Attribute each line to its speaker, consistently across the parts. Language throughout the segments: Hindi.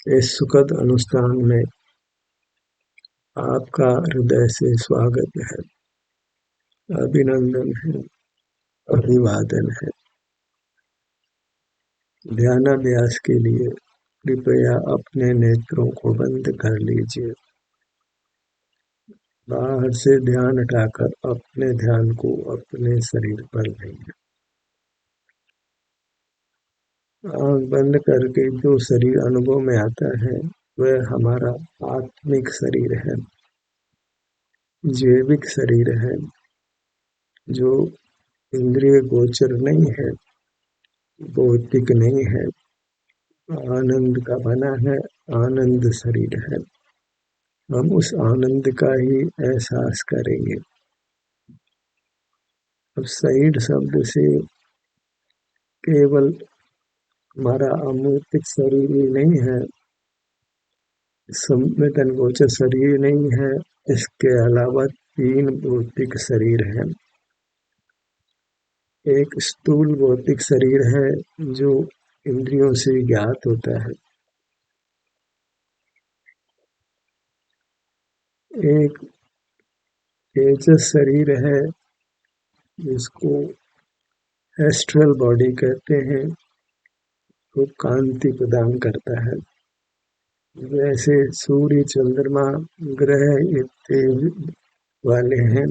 Speaker 1: इस सुखद अनुष्ठान में आपका हृदय से स्वागत है, अभिनंदन है, अभिवादन है। ध्यानाभ्यास के लिए कृपया अपने नेत्रों को बंद कर लीजिए। बाहर से ध्यान हटाकर अपने ध्यान को अपने शरीर पर लाइए। आंख बंद करके जो शरीर अनुभव में आता है वह हमारा आत्मिक शरीर है, जैविक शरीर है, जो इंद्रिय गोचर नहीं है, भौतिक नहीं है, आनंद का बना है, आनंद शरीर है। हम उस आनंद का ही एहसास करेंगे। अब शरीर शब्द से केवल हमारा अमूर्तिक शरीर ही नहीं है, संवेदन गोचर शरीर नहीं है, इसके अलावा 3 भौतिक शरीर हैं। एक स्थूल भौतिक शरीर है जो इंद्रियों से ज्ञात होता है। एक तेजस शरीर है जिसको एस्ट्रल बॉडी कहते हैं, वो कांति प्रदान करता है। जैसे सूर्य, चंद्रमा, ग्रह ये तेज वाले हैं,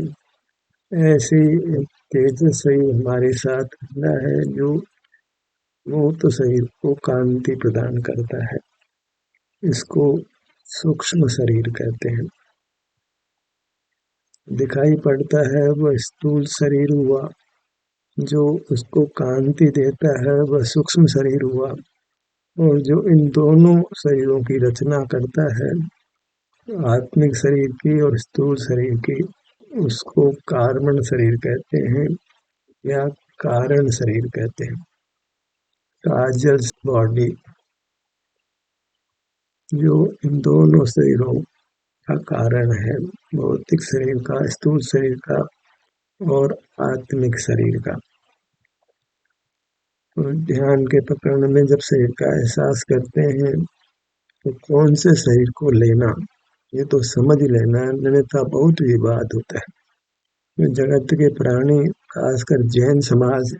Speaker 1: ऐसे एक तेजस शरीर हमारे साथ रहता है जो मूर्त शरीर को कांति प्रदान करता है। इसको सूक्ष्म शरीर कहते हैं। दिखाई पड़ता है वह स्थूल शरीर हुआ, जो उसको कांति देता है वह सूक्ष्म शरीर हुआ, और जो इन दोनों शरीरों की रचना करता है, आत्मिक शरीर की और स्थूल शरीर की, उसको कारण शरीर कहते हैं या कारण शरीर कहते हैं। काजल बॉडी, जो इन दोनों शरीरों का कारण है, भौतिक शरीर का, स्थूल शरीर का और आत्मिक शरीर का। तो ध्यान के प्रकरण में जब शरीर का एहसास करते हैं तो कौन से शरीर को लेना, ये तो समझ लेना, अन्यथा बहुत विवाद होता है। जगत के प्राणी, खासकर जैन समाज,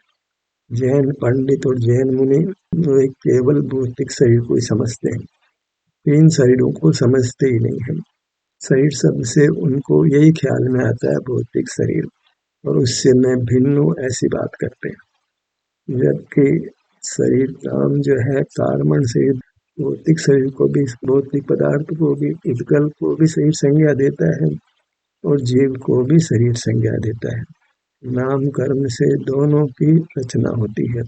Speaker 1: जैन पंडित और जैन मुनि, वो एक केवल भौतिक शरीर को ही समझते हैं, 3 शरीरों को समझते ही नहीं है। शरीर शब्द से उनको यही ख्याल में आता है भौतिक शरीर, और उससे मैं भिन्न हूँ ऐसी बात करते हैं। जबकि शरीर नाम जो है कारण शरीर, भौतिक शरीर को भी, भौतिक पदार्थ को भी, इदगल को भी शरीर संज्ञा देता है और जीव को भी शरीर संज्ञा देता है। नाम कर्म से दोनों की रचना होती है।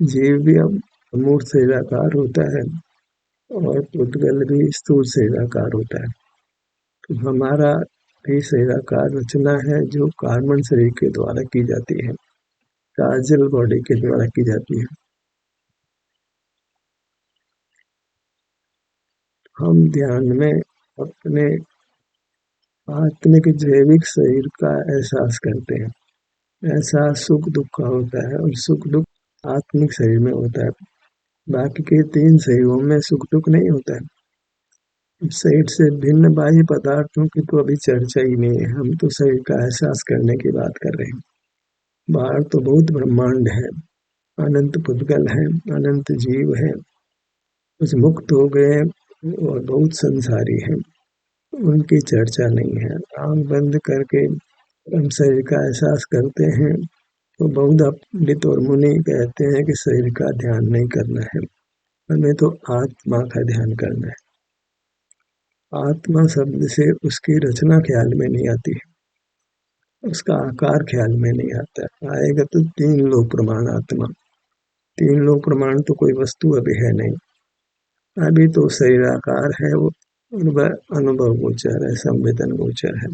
Speaker 1: जीव भी अमूर्त शरीराकार होता है और उद्गल भी स्थूल शरीराकार होता है। तो हमारा भी शरीराकार रचना है जो कारण शरीर के द्वारा की जाती है, काजल बॉडी के द्वारा की जाती है। हम ध्यान में अपने आत्मिक जैविक शरीर का एहसास करते हैं। एहसास सुख दुख का होता है, और सुख दुख आत्मिक शरीर में होता है। बाकी के 3 शरीरों में सुख दुख नहीं होता है। शरीर से भिन्न बाह्य पदार्थों की तो अभी चर्चा ही नहीं है, हम तो शरीर का एहसास करने की बात कर रहे हैं। बाहर तो बहुत ब्रह्मांड है, अनंत पुद्गल है, अनंत जीव है, कुछ मुक्त हो गए और बहुत संसारी हैं, उनकी चर्चा नहीं है। आंख बंद करके हम शरीर का एहसास करते हैं तो बहुधा पंडित और मुनि कहते हैं कि शरीर का ध्यान नहीं करना है, हमें तो आत्मा का ध्यान करना है। आत्मा शब्द से उसकी रचना ख्याल में नहीं आती है, उसका आकार ख्याल में नहीं आता। आएगा तो 3 लोक प्रमाण आत्मा। 3 लोक प्रमाण तो कोई वस्तु अभी है नहीं, अभी तो शरीराकार है वो, वह अनुभव गोचर है, संवेदन गोचर है।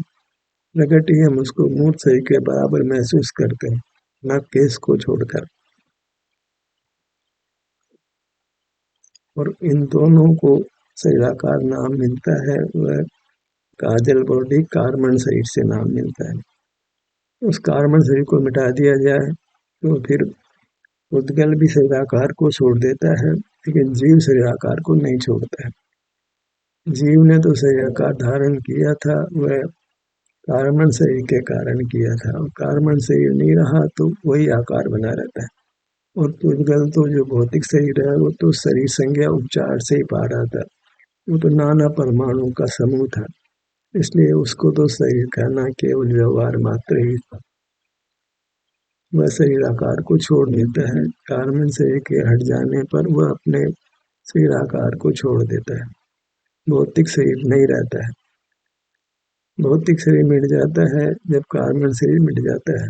Speaker 1: प्रगट ही हम उसको मूर्त शरीर के बराबर महसूस करते हैं, न केस को छोड़कर। और इन दोनों को शरीराकार नाम मिलता है, वह काजल बॉडी कारण शरीर से नाम मिलता है। उस कारण शरीर को मिटा दिया जाए तो फिर उद्गल भी शरीराकार को छोड़ देता है लेकिन जीव शरीराकार को नहीं छोड़ता है। जीव ने तो शरीराकार धारण किया था, वह कार्बन शरीर के कारण किया था, और कार्बन शरीर नहीं रहा तो वही आकार बना रहता है। और पुद्गल तो जो भौतिक शरीर है वो तो शरीर संज्ञा उपचार से ही पा रहा था, वो तो नाना परमाणु का समूह था, इसलिए उसको तो शरीर कहना केवल व्यवहार मात्र ही था। वह शरीर आकार को छोड़ देता है, कार्बन शरीर के हट जाने पर वह अपने शरीर आकार को छोड़ देता है, भौतिक शरीर नहीं रहता है। भौतिक शरीर मिट जाता है जब कार्बन शरीर मिट जाता है।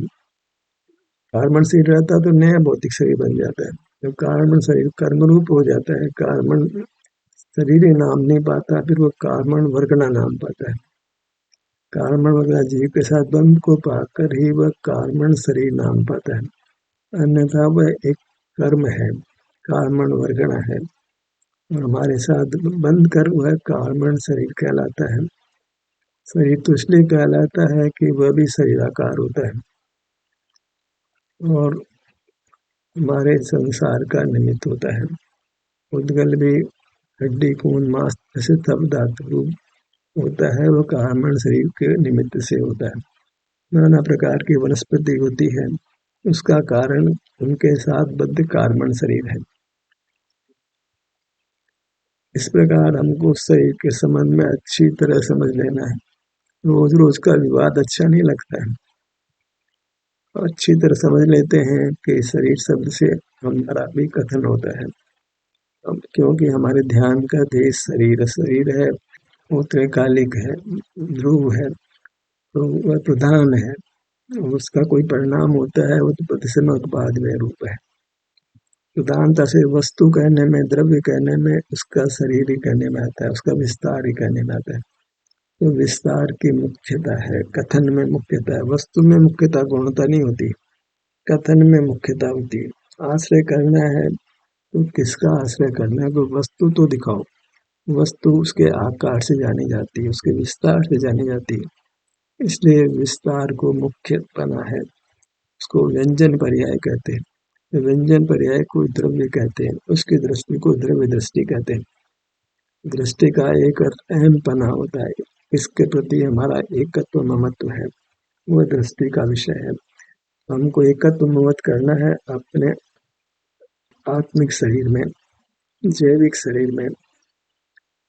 Speaker 1: कार्बन शरीर रहता तो नया भौतिक शरीर बन जाता है। जब कार्बन शरीर कर्मरूप हो जाता है, कार्बन शरीर ही नाम नहीं पाता, फिर वो कार्बन वर्गना नाम पाता है। कार्बन वर्गना जीव के साथ बंध को पाकर ही वह कार्बन शरीर नाम पाता है, अन्यथा वह एक कर्म है, कार्बन वर्गना है, और हमारे साथ बंध कर वह कार्बन शरीर कहलाता है। शरीर तो इसलिए कहलाता है कि वह भी शरीराकार होता है और हमारे संसार का निमित्त होता है। उद्गल भी हड्डी खून मांस जैसे तब धातु रूप होता है, वो कार्बन शरीर के निमित्त से होता है। नाना प्रकार की वनस्पति होती है, उसका कारण उनके साथ बद्ध कार्बन शरीर है। इस प्रकार हमको शरीर के संबंध में अच्छी तरह समझ लेना है। रोज रोज का विवाद अच्छा नहीं लगता है, अच्छी तरह समझ लेते हैं कि शरीर शब्द से हमारा भी कथन होता है। अब क्योंकि हमारे ध्यान का देश शरीर है, वो त्रैकालिक है, ध्रुव है, तो वह प्रधान है, उसका कोई परिणाम होता है, वो तो प्रतिसम उत्पाद में रूप है। प्रधानता से वस्तु कहने में, द्रव्य कहने में, उसका शरीर ही कहने में आता है, उसका विस्तार ही कहने में आता है। तो विस्तार की मुख्यता है, कथन में मुख्यता है, वस्तु में मुख्यता गौणता नहीं होती, कथन में मुख्यता होती है। आश्रय करना है तो किसका आश्रय करना है, तो वस्तु तो दिखाओ। वस्तु उसके आकार से जानी जाती है, उसके विस्तार से जानी जाती है, इसलिए विस्तार को मुख्य बना है, उसको व्यंजन पर्याय कहते हैं। व्यंजन पर्याय को द्रव्य कहते हैं, उसकी दृष्टि को द्रव्य दृष्टि कहते हैं। दृष्टि का एक अहम पना होता है, इसके प्रति हमारा एकत्व ममत्व है, वह दृष्टि का विषय है। हमको एकत्व ममत्व करना है अपने आत्मिक शरीर में, जैविक शरीर में,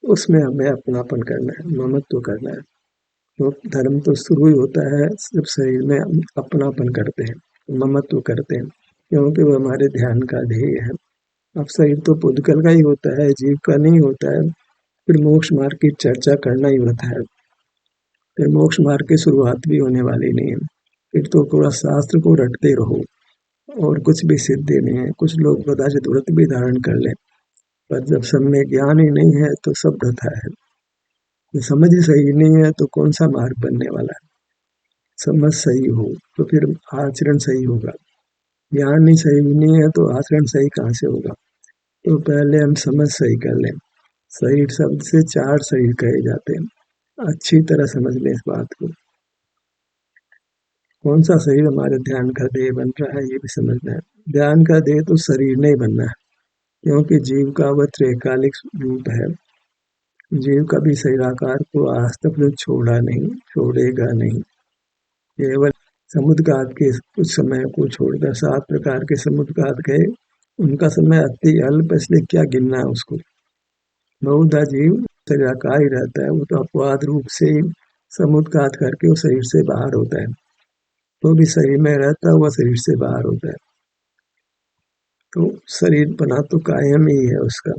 Speaker 1: उसमें हमें अपनापन करना है, ममत्व करना है। तो धर्म तो शुरू ही होता है जब शरीर में अपनापन करते हैं, ममत्व करते हैं, क्योंकि वो हमारे ध्यान का ध्येय है। अब शरीर तो पुद्गल का ही होता है, जीव का नहीं होता है, फिर मोक्ष मार्ग की चर्चा करना ही होता है। फिर मोक्ष मार्ग की शुरुआत भी होने वाली नहीं है, फिर तो पूरा शास्त्र को रटते रहो और कुछ भी सिद्धि नहीं है। कुछ लोग कदाचित व्रत भी धारण कर लें, पर जब सब में ज्ञान ही नहीं है तो सब वृथा है। समझ ही सही नहीं है तो कौन सा मार्ग बनने वाला है। समझ सही हो तो फिर आचरण सही होगा, ज्ञान ही सही नहीं है तो आचरण सही कहाँ से होगा। तो पहले हम समझ सही कर लें। शरीर शब्द से 4 शरीर कहे जाते हैं, अच्छी तरह समझ लें इस बात को। कौन सा शरीर हमारे ध्यान का देह बन रहा है ये भी समझना है। ध्यान का देह तो शरीर नहीं बनना है, क्योंकि जीव का वह त्रैकालिक रूप है। जीव कभी शरीराकार को आज तक जो छोड़ा नहीं, छोड़ेगा नहीं। केवल समुद्घात के कुछ समय को छोड़कर 7 प्रकार के समुद्घात गए, उनका समय अति अल्प, इसलिए क्या गिनना है उसको। बहुधा जीव शरीराकार ही रहता है, वो तो अपवाद रूप से ही समुद्घात करके वो शरीर से बाहर होता है, तो भी शरीर में रहता हुआ शरीर से बाहर होता है। तो शरीर बना तो कायम ही है उसका,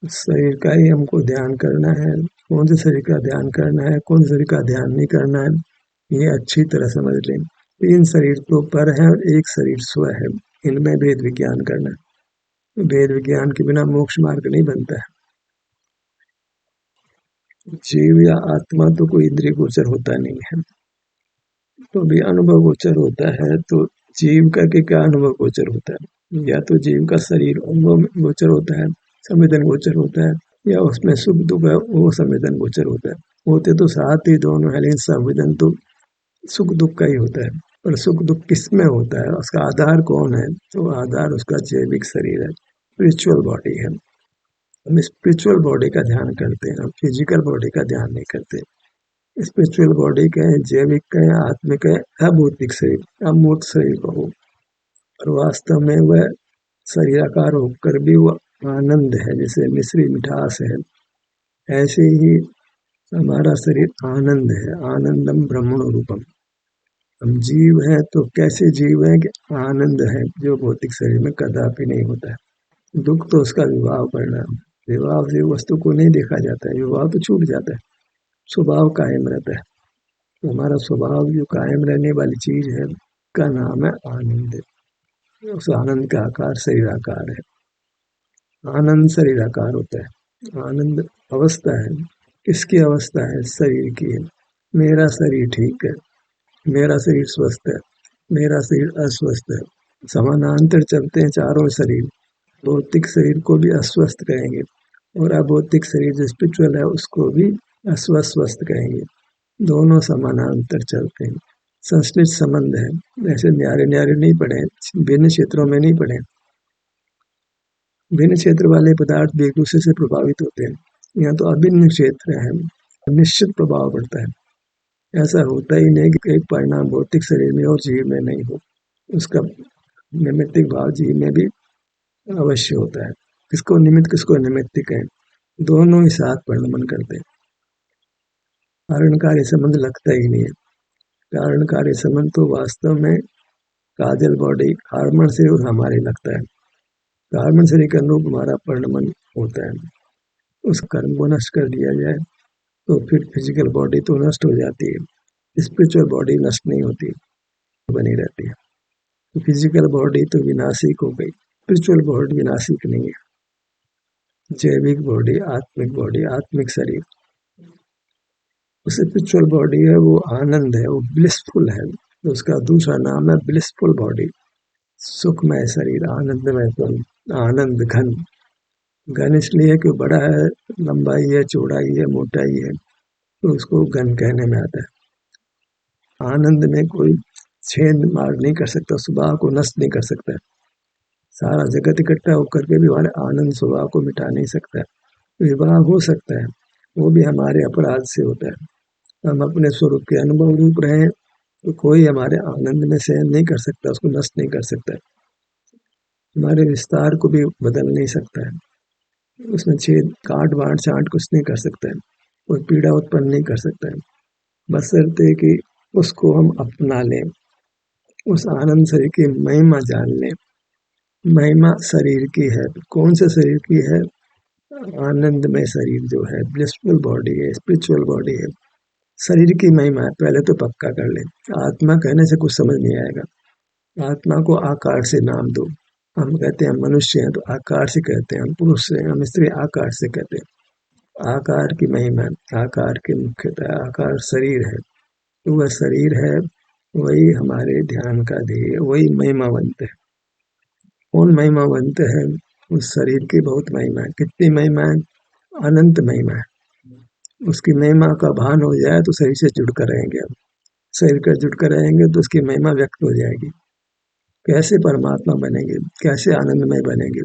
Speaker 1: शरीर का ही हमको ध्यान करना है। कौन से शरीर का ध्यान करना है, कौन से शरीर का ध्यान नहीं करना है, ये अच्छी तरह समझ लें। 3 शरीर तो पर है और एक शरीर स्व है, इनमें भेद विज्ञान करना है। भेद विज्ञान के बिना मोक्ष मार्ग नहीं बनता है। जीव या आत्मा तो कोई इंद्रिय गोचर होता नहीं है, तो भी अनुभव गोचर होता है। तो जीव का के क्या अनुभव गोचर होता है, या तो जीव का शरीर अनुभव गोचर होता है, संवेदन गोचर होता है, या उसमें सुख दुख है वो संवेदन गोचर होता है। होते तो साथ ही दोनों है, लेकिन संवेदन तो सुख दुख का ही होता है। और सुख दुख किस में होता है, उसका आधार कौन है? तो आधार उसका जैविक शरीर है, स्पिरिचुअल बॉडी है। हम स्पिरिचुअल बॉडी का ध्यान करते हैं, हम फिजिकल बॉडी का ध्यान नहीं करते। स्पिरिचुअल बॉडी कहें, जैविक कहें, आत्मिक है, अभौतिक शरीर, अमूर्त शरीर को हो, और वास्तव में वह शरीराकार होकर भी वो आनंद है, जैसे मिश्री मिठास है, ऐसे ही हमारा शरीर आनंद है। आनंदम ब्रह्मण रूपम। हम जीव हैं तो कैसे जीव हैं कि आनंद है, जो भौतिक शरीर में कदापि नहीं होता है। दुख तो उसका विवाह परिणाम, विवाह से वस्तु को नहीं देखा जाता है, विवाह तो छूट जाता है, स्वभाव कायम रहता है। तो हमारा स्वभाव जो कायम रहने वाली चीज है, का नाम है आनंद। उस आनंद का आकार शरीराकार है। आनंद शरीराकार होता है। आनंद अवस्था है, किसकी अवस्था है? शरीर की है। मेरा शरीर ठीक है, मेरा शरीर स्वस्थ है, मेरा शरीर अस्वस्थ है। समानांतर चलते हैं चारों शरीर। भौतिक शरीर को भी अस्वस्थ कहेंगे, और अभौतिक शरीर जो स्पिरिचुअल है उसको भी अस्वस्थ कहेंगे। दोनों समानांतर चलते हैं, संश्लिष्ट संबंध है। ऐसे न्यारे न्यारे नहीं पड़े, भिन्न क्षेत्रों में नहीं पड़े। भिन्न क्षेत्र वाले पदार्थ भी एक दूसरे से प्रभावित होते हैं, यहाँ तो अभिन्न क्षेत्र है, निश्चित प्रभाव पड़ता है। ऐसा होता ही नहीं कि एक परिणाम भौतिक शरीर में और जीव में नहीं हो, उसका निमित्तिक भाव जीव में भी अवश्य होता है। किसको निमित्त किसको निमित्तिक है, दोनों ही साथ परिणमन करते हैं। कारण कार्य संबंध लगता ही नहीं है। कारण कार्य संबंध तो वास्तव में काजल बॉडी हार्मोन से हमारे लगता है। हार्मोन से लेकर अनुरूप हमारा परिणमन होता है। उस कर्म को नष्ट कर दिया जाए तो फिर फिजिकल बॉडी तो नष्ट हो जाती है, स्पिरिचुअल बॉडी नष्ट नहीं होती, बनी रहती है। तो फिजिकल बॉडी तो विनाशिक हो गई, स्पिरिचुअल बॉडी विनाशिक नहीं है। जैविक बॉडी, आत्मिक शरीर, स्पिरिचुअल बॉडी है, वो आनंद है, वो ब्लिसफुल है। तो उसका दूसरा नाम है ब्लिसफुल बॉडी, सुखमय शरीर, आनंदमय शरीर, आनंद घन। घन इसलिए कि बड़ा है, लंबाई है, चौड़ाई है, मोटाई है, तो उसको घन कहने में आता है। आनंद में कोई छेद मार नहीं कर सकता, स्वभाव को नष्ट नहीं कर सकता। सारा जगत इकट्ठा होकर के भी हमारे आनंद स्वभाव को मिटा नहीं सकता। विवाह हो सकता है, वो भी हमारे अपराध से होता है। हम अपने स्वरूप के अनुभव रूप रहे तो कोई हमारे आनंद में सहन नहीं कर सकता, उसको नष्ट नहीं कर सकता। हमारे विस्तार को भी बदल नहीं सकता है, उसमें छेद काट बांट छांट कुछ नहीं कर सकता है, कोई पीड़ा उत्पन्न नहीं कर सकता है, बशर्ते कि उसको हम अपना लें, उस आनंद शरीर की महिमा जान लें। महिमा शरीर की है, कौन से शरीर की है? आनंदमय शरीर जो है, ब्लिसफुल बॉडी है, स्पिरिचुअल बॉडी है। शरीर की महिमा है, पहले तो पक्का कर ले। आत्मा कहने से कुछ समझ नहीं आएगा। आत्मा को आकार से नाम दो। हम कहते हैं मनुष्य हैं तो आकार से कहते हैं, हम पुरुष से, हम स्त्री आकार से कहते हैं। आकार की महिमा, आकार की मुख्यता, आकार शरीर है, तो वह शरीर है, वही हमारे ध्यान का ध्येय, वही महिमावंत है। कौन महिमावंत है? उस शरीर की बहुत महिमा है। कितनी महिमा है? अनंत महिमा है। उसकी महिमा का भान हो जाए तो शरीर से जुड़कर रहेंगे हम, शरीर का जुड़कर रहेंगे तो उसकी महिमा व्यक्त हो जाएगी। कैसे परमात्मा बनेंगे, कैसे आनंदमय बनेंगे?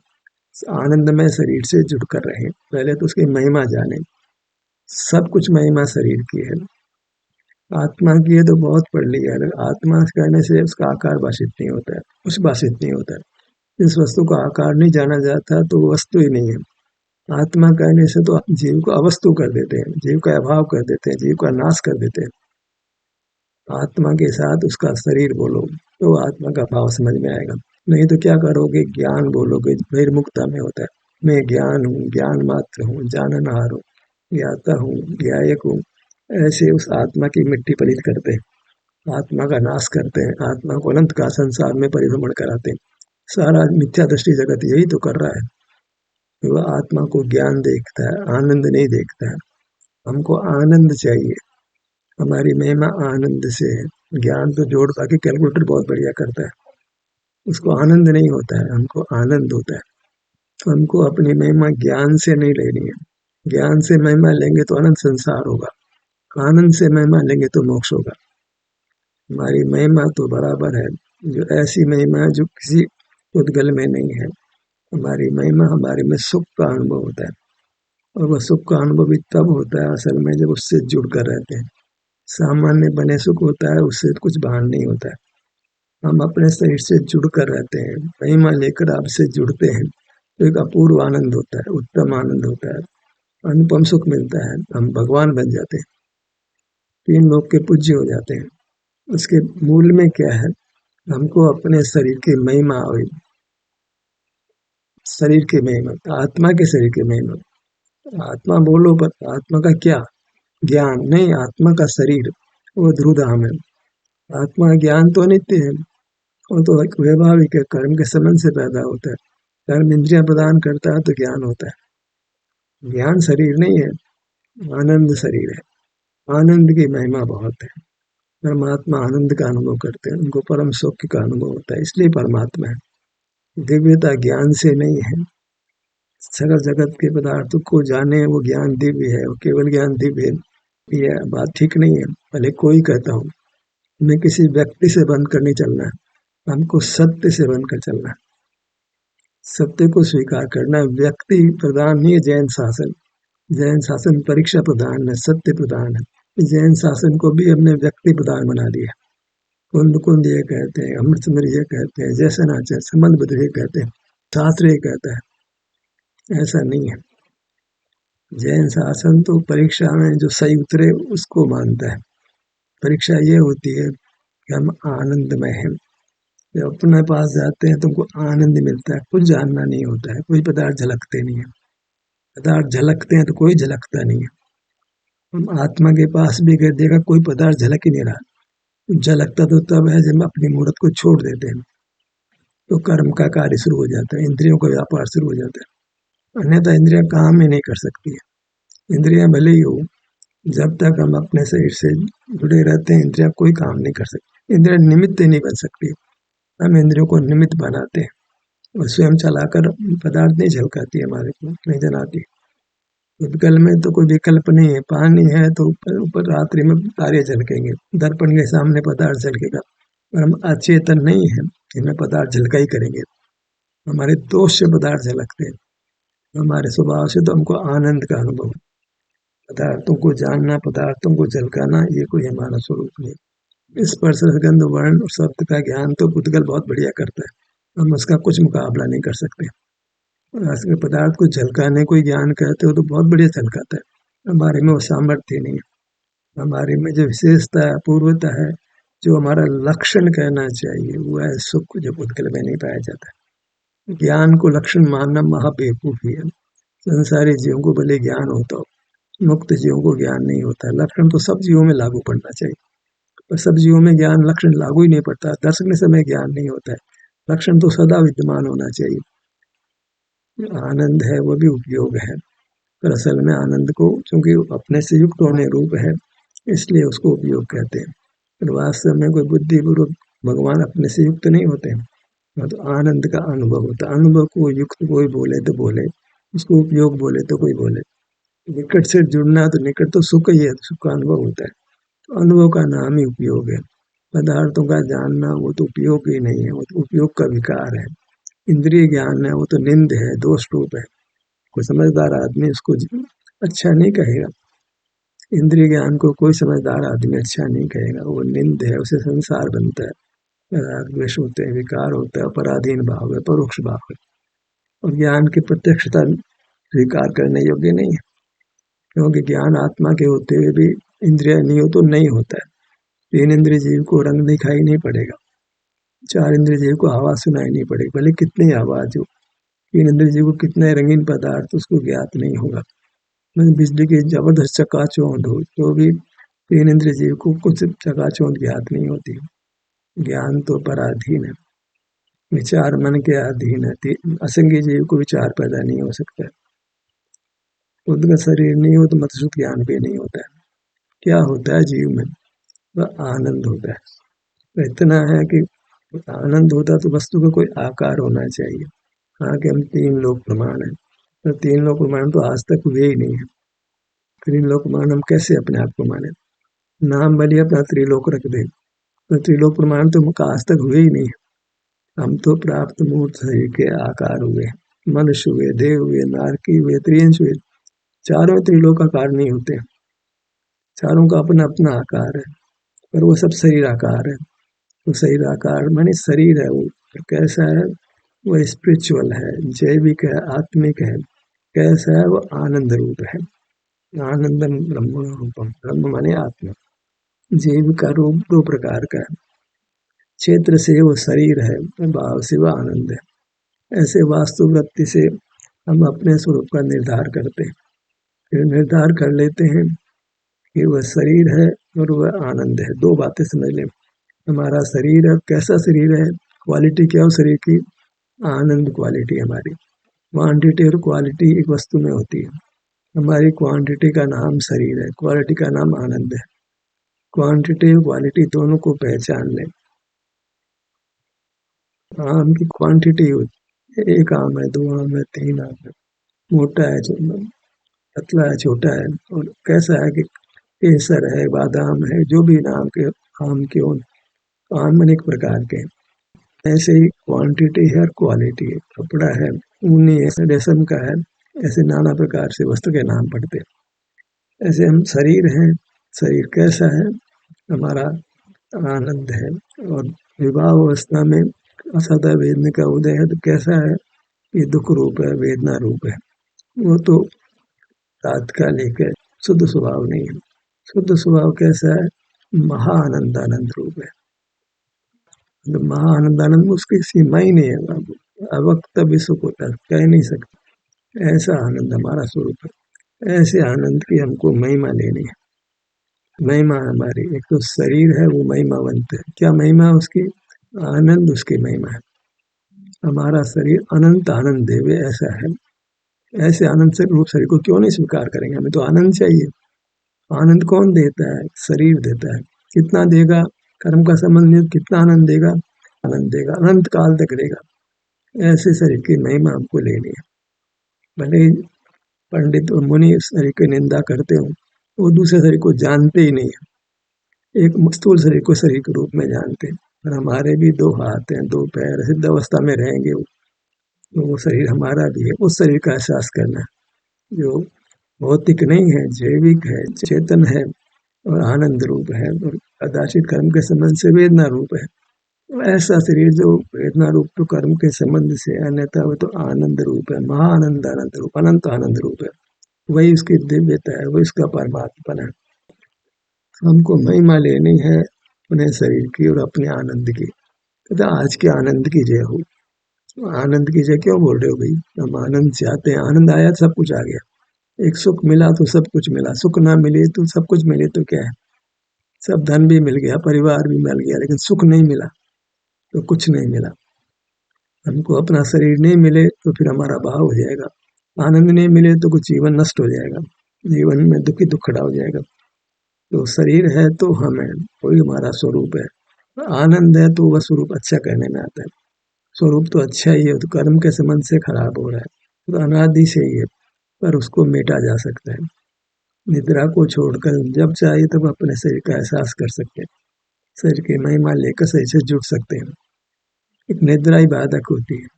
Speaker 1: आनंदमय शरीर से जुड़कर रहें, पहले तो उसकी महिमा जाने। सब कुछ महिमा शरीर की है, आत्मा की है तो बहुत पढ़ लिया है। आत्मा कहने से उसका आकार भाषित नहीं होता है, कुछ भाषित नहीं होता है। इस वस्तु का आकार नहीं जाना जाता तो वो वस्तु ही नहीं है। आत्मा कहने से तो जीव को अवस्तु कर देते हैं, जीव का अभाव कर देते हैं, जीव का नाश कर देते हैं। आत्मा के साथ उसका शरीर बोलो तो आत्मा का भाव समझ में आएगा, नहीं तो क्या करोगे? ज्ञान बोलोगे, बहिर्मुखता में होता है। मैं ज्ञान हूँ, ज्ञान मात्र हूँ, जाननहार हूँ, ज्ञाता हूँ, ज्ञायक हूँ, ऐसे उस आत्मा की मिट्टी पलित करते हैं, आत्मा का नाश करते हैं, आत्मा को अनंत का संसार में परिभ्रमण कराते हैं। सारा मिथ्या दृष्टि जगत यही तो कर रहा है, वह आत्मा को ज्ञान देखता है, आनंद नहीं देखता है। हमको आनंद चाहिए, हमारी महिमा आनंद से है। ज्ञान तो जोड़ बाकी कैलकुलेटर बहुत बढ़िया करता है, उसको आनंद नहीं होता है, हमको आनंद होता है। हमको अपनी महिमा ज्ञान से नहीं लेनी है। ज्ञान से महिमा लेंगे तो अनंत संसार होगा, आनंद से महिमा लेंगे तो मोक्ष होगा। हमारी महिमा तो बराबर है, जो ऐसी महिमा है जो किसी उद्गल में नहीं है। हमारी महिमा हमारे में सुख का अनुभव होता है, और वह सुख का अनुभव भी तब होता है असल में जब उससे जुड़कर रहते हैं। सामान्य बने सुख होता है, उससे कुछ भान नहीं होता है। हम अपने शरीर से जुड़कर रहते हैं, महिमा लेकर आपसे जुड़ते हैं तो एक अपूर्व आनंद होता है, उत्तम आनंद होता है, अनुपम सुख मिलता है। हम भगवान बन जाते हैं, तीन लोग के पूज्य हो जाते हैं। उसके मूल में क्या है? हमको अपने शरीर की महिमा हुई, शरीर की महिमा, आत्मा के शरीर की महिमा। आत्मा बोलो पर आत्मा का क्या ज्ञान नहीं, आत्मा का शरीर वो ध्रुवधाम है। आत्मा ज्ञान तो नित्य है, वो तो एक वैभाविक है, कर्म के संबंध से पैदा होता है। कर्म इंद्रियां प्रदान करता है तो ज्ञान होता है। ज्ञान शरीर नहीं है, आनंद शरीर है। आनंद की महिमा बहुत है। परमात्मा आनंद का अनुभव करते हैं, उनको परम सुख का अनुभव होता है, इसलिए परमात्मा है। दिव्यता ज्ञान से नहीं है। सकल जगत के पदार्थों को जाने वो ज्ञान दिव्य है, वो केवल ज्ञान दिव्य है। यह बात ठीक नहीं है। भले कोई कहता हूँ, हमें किसी व्यक्ति से बंध कर नहीं चलना है, हमको सत्य से बंध कर चलना है। सत्य को स्वीकार करना। व्यक्ति प्रधान नहीं है जैन शासन। जैन शासन परीक्षा प्रधान है, सत्य प्रधान है। जैन शासन को भी हमने व्यक्ति प्रधान बना दिया। कुंद कुंद ये कहते हैं, अमृतसर ये कहते हैं, जैसा नाचर संबंध बद्ध ये कहते हैं, शास्त्र ये कहता है। ऐसा नहीं है। जैन शासन तो परीक्षा में जो सही उतरे उसको मानता है। परीक्षा ये होती है कि हम आनंदमय हैं। जब अपने पास जाते हैं तुमको आनंद मिलता है, कुछ जानना नहीं होता है, कोई पदार्थ झलकते नहीं है। पदार्थ झलकते हैं तो कोई झलकता नहीं है। हम आत्मा के पास भी गए, देखा कोई पदार्थ झलक ही नहीं रहा। झलकता तो तब है जब हम अपनी मूर्त को छोड़ देते हैं, तो कर्म का कार्य शुरू हो जाता है, इंद्रियों का व्यापार शुरू हो जाता है। अन्यथा इंद्रियां काम ही नहीं कर सकती है। इंद्रियां भले ही हो, जब तक हम अपने शरीर से जुड़े रहते हैं इंद्रियां कोई काम नहीं कर सकती। इंद्रियां निमित्त नहीं बन सकती। हम इंद्रियों को निमित्त बनाते हैं, और स्वयं चलाकर पदार्थ नहीं झलकाती हमारे को, नहीं जलाती। उद्गल में तो कोई विकल्प नहीं है। पानी है तो ऊपर ऊपर रात्रि में तारे झलकेंगे, दर्पण के सामने पदार्थ झलकेगा, और हम अचेतन नहीं है, इनमें पदार्थ झलका ही करेंगे। हमारे दोष से पदार्थ झलकते हैं, हमारे स्वभाव से तो हमको आनंद का अनुभव। पदार्थों को जानना, पदार्थों को झलकाना, ये कोई हमारा स्वरूप नहीं। स्पर्श गंध वर्ण और शब्द का ज्ञान तो उद्गल बहुत बढ़िया करता है, हम उसका कुछ मुकाबला नहीं कर सकते। राष्ट्र के पदार्थ को झलकाने को ज्ञान कहते हो तो बहुत बढ़िया झलकाता है। हमारे में वो सामर्थ्य नहीं है। हमारे में जो विशेषता है, अपूर्वता है, जो हमारा लक्षण कहना चाहिए, वो है सुख, जो उद्गल में नहीं पाया जाता। ज्ञान को लक्षण मानना महाबेवकूफी है। संसारी जीवों को भले ज्ञान होता हो, मुक्त जीवों को ज्ञान नहीं होता। लक्षण तो सब जीवों में लागू पड़ना चाहिए, पर सब जीवों में ज्ञान लक्षण लागू ही नहीं पड़ता। दर्शक समय ज्ञान नहीं होता है, लक्षण तो सदा विद्यमान होना चाहिए। आनंद है वो भी उपयोग है, पर असल में आनंद को चूंकि अपने से युक्त होने रूप है, इसलिए उसको उपयोग कहते हैं। पर वास्तव में कोई बुद्धिपूर्वक भगवान अपने से युक्त नहीं होते हैं, तो आनंद का अनुभव होता है। अनुभव को युक्त कोई बोले तो बोले, उसको उपयोग बोले तो कोई बोले। निकट से जुड़ना तो निकट तो सुख ही है, तो सुख का अनुभव होता है, तो अनुभव का नाम ही उपयोग है। पदार्थों का जानना वो तो उपयोग ही नहीं है, वो तो उपयोग का विकार है। इंद्रिय ज्ञान है वो तो निंद है, दोष रूप है। कोई समझदार आदमी उसको अच्छा नहीं कहेगा। इंद्रिय ज्ञान को कोई समझदार आदमी अच्छा नहीं कहेगा, वो निंद है, उसे संसार बनता है। राग द्वेष होते हैं, विकार होता है, पराधीन भाव है, परोक्ष भाव है। और ज्ञान की प्रत्यक्षता स्वीकार करने योग्य नहीं है, क्योंकि ज्ञान आत्मा के होते हुए भी इंद्रिय नहीं हो तो नहीं होता है। तीन इंद्रिय जीव को रंग दिखाई नहीं पड़ेगा, चार इंद्रिय जीव को हवा सुनाई नहीं पड़ेगी, भले कितनी आवाज हो। तीन इंद्रिय जीव को कितने रंगीन पदार्थ उसको ज्ञात नहीं होगा। बिजली की जबरदस्त चकाचौंध हो तो भी तीन इंद्रिय जीव को कुछ चकाचौंध ज्ञात नहीं होती। ज्ञान तो पराधीन है, विचार मन के अधीन है। असंगी जीव को विचार पैदा नहीं हो सकता। खुद का शरीर नहीं हो तो मतसुत ज्ञान भी नहीं होता है। क्या होता है जीव में? वह आनंद होता है। तो इतना है कि आनंद होता तो वस्तु का कोई आकार होना चाहिए। हाँ कि हम तीन लोक प्रमाण है, तो तीन लोक प्रमाण तो आज तक हुए ही नहीं है। तीन लोक प्रमाण हम कैसे अपने आप को माने? नाम भले अपना त्रिलोक रख दे, तो त्रिलोक प्रमाण तो आज तक हुए ही नहीं। हम तो प्राप्त मूर्त शरीर के आकार हुए, मनुष्य हुए, देव हुए, नारकी हुए, त्रियंश हुए। चारों त्रिलोक आकार नहीं होते, चारों का अपना अपना आकार है, पर वो सब शरीर आकार है। तो शरीर आकार माने शरीर है वो, कैसा है? वो स्पिरिचुअल है, जैविक है, आत्मिक है। कैसा है? वो आनंद रूप है। आनंदम ब्रह्म रूपम, ब्रह्म माने आत्मा। जीव का रूप दो प्रकार का है, क्षेत्र से वो शरीर है, भाव से वो आनंद है। ऐसे वास्तु वृत्ति से हम अपने स्वरूप का निर्धार करते हैं, फिर निर्धार कर लेते हैं कि वह शरीर है और वह आनंद है। दो बातें समझ लें, हमारा शरीर है, कैसा शरीर है, क्वालिटी क्या हो शरीर की? आनंद क्वालिटी हमारी। क्वांटिटी और क्वालिटी एक वस्तु में होती है। हमारी क्वांटिटी का नाम शरीर है, क्वालिटी का नाम आनंद है। क्वांटिटी और क्वालिटी दोनों को पहचान लें। आम की क्वांटिटी होती है, एक आम है, दो आम है, तीन आम है, मोटा है, पतला है, छोटा है। और कैसा है कि केसर है, बादाम है, जो भी नाम के आम के हो, आम अनेक प्रकार के। ऐसे ही क्वांटिटी है और क्वालिटी है। कपड़ा है, ऊनी है, रेशम का है, ऐसे नाना प्रकार से वस्त्र के नाम पड़ते हैं। ऐसे हम शरीर हैं, शरीर कैसा है? हमारा आनंद है। और विवाह अवस्था में असदा वेदना का उदय है, तो कैसा है? ये दुख रूप है, वेदना रूप है। वो तो तात्कालिक है, शुद्ध स्वभाव नहीं है। शुद्ध स्वभाव कैसा है? महाआनंद आनंद रूप है। तो महाआनंदानंद में उसकी सीमा ही नहीं है बाबू, अवक्त विश्व को तक कह नहीं सकते। ऐसा आनंद हमारा स्वरूप है। ऐसे आनंद की हमको महिमा लेनी है। महिमा हमारी, एक तो शरीर है वो महिमावंत है। क्या महिमा है उसकी? आनंद उसकी महिमा है। हमारा शरीर अनंत आनंद देवे ऐसा है। ऐसे आनंद से रूप शरीर को क्यों नहीं स्वीकार करेंगे? हमें तो आनंद चाहिए। आनंद कौन देता है? शरीर देता है। कितना देगा? कर्म का संबंध नहीं, कितना आनंद देगा? आनंद देगा, अनंत काल तक देगा। ऐसे शरीर की महिमा हमको लेनी है। भले ही पंडित और मुनि शरीर की निंदा करते हो, वो दूसरे शरीर को जानते ही नहीं है। एक स्थूल शरीर को शरीर के रूप में जानते हैं, और हमारे भी दो हाथ हैं, दो पैर, सिद्ध अवस्था में रहेंगे तो वो शरीर हमारा भी है। उस शरीर का एहसास करना जो भौतिक नहीं है, जैविक है, चेतन है और आनंद रूप है, और कदाचित कर्म के संबंध से वेदना रूप है। ऐसा शरीर जो वेदना रूप तो कर्म के संबंध से अन्यथा वो तो आनंद रूप है, महाआनंद आनंद रूप, अनंत आनंद रूप है। वही उसकी दिव्यता है, वही उसका परमात्मा है। हमको महिमा लेनी है अपने शरीर की और अपने आनंद की। तो आज के आनंद की जय हो। आनंद की जय क्यों बोल रहे हो भाई? हम आनंद चाहते हैं, आनंद आया सब कुछ आ गया। एक सुख मिला तो सब कुछ मिला, सुख ना मिले तो सब कुछ मिले तो क्या है? सब धन भी मिल गया, परिवार भी मिल गया, लेकिन सुख नहीं मिला तो कुछ नहीं मिला। हमको अपना शरीर नहीं मिले तो फिर हमारा भाव हो जाएगा। आनंद नहीं मिले तो कुछ जीवन नष्ट हो जाएगा, जीवन में दुखी दुख खड़ा हो जाएगा। तो शरीर है तो हम है, वही हमारा स्वरूप है। आनंद है तो वह स्वरूप अच्छा कहने में आता है। स्वरूप तो अच्छा ही है, तो कर्म के संबंध से खराब हो रहा है, तो अनादि से ही है, पर उसको मेटा जा सकता है। निद्रा को छोड़कर जब चाहे तब अपने शरीर का एहसास कर सकते हैं, शरीर की महिमा लेकर शरीर से जुड़ सकते हैं। एक निद्रा ही बाधक होती है।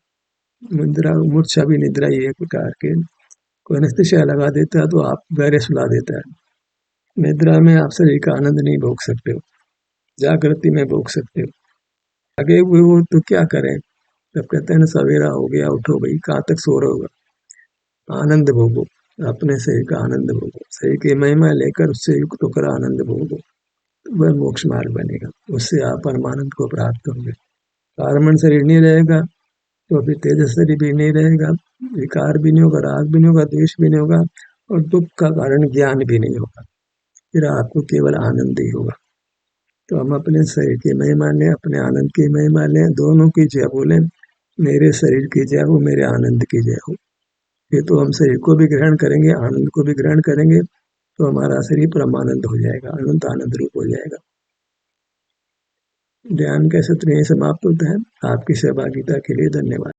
Speaker 1: निद्रा मूर्छा भी निद्रा ही एक प्रकार के, कोई एनेस्थीसिया लगा देता है तो आप गहरे सुला देता है। निद्रा में आप शरीर का आनंद नहीं भोग सकते हो, जागृति में भोग सकते हो। आगे हुए हो तो क्या करें? जब कहते हैं ना सवेरा हो गया, उठो भाई, कहाँ तक सो रहे होगा? आनंद भोगो, अपने शरीर का आनंद भोगो, शरीर की महिमा लेकर उससे युक्त होकर आनंद भोगो, तो वह मोक्ष मार्ग बनेगा। उससे आप परमानंद को प्राप्त करोगे। कारमन शरीर नहीं रहेगा तो फिर तेजस शरीर भी नहीं रहेगा, विकार भी नहीं होगा, राग भी नहीं होगा, द्वेष भी नहीं होगा, और दुख का कारण ज्ञान भी नहीं होगा। फिर आपको केवल आनंद ही होगा। तो हम अपने शरीर की महिमा लें, अपने आनंद की महिमा लें, दोनों की जय बोलें। मेरे शरीर की जय हो, मेरे आनंद की जय हो। ये तो हम शरीर को भी ग्रहण करेंगे, आनंद को भी ग्रहण करेंगे, तो हमारा शरीर परमानंद हो जाएगा, अनंत आनंद रूप हो जाएगा। ध्यान के सत्र यही समाप्त होता है। आपकी सहभागिता के लिए धन्यवाद।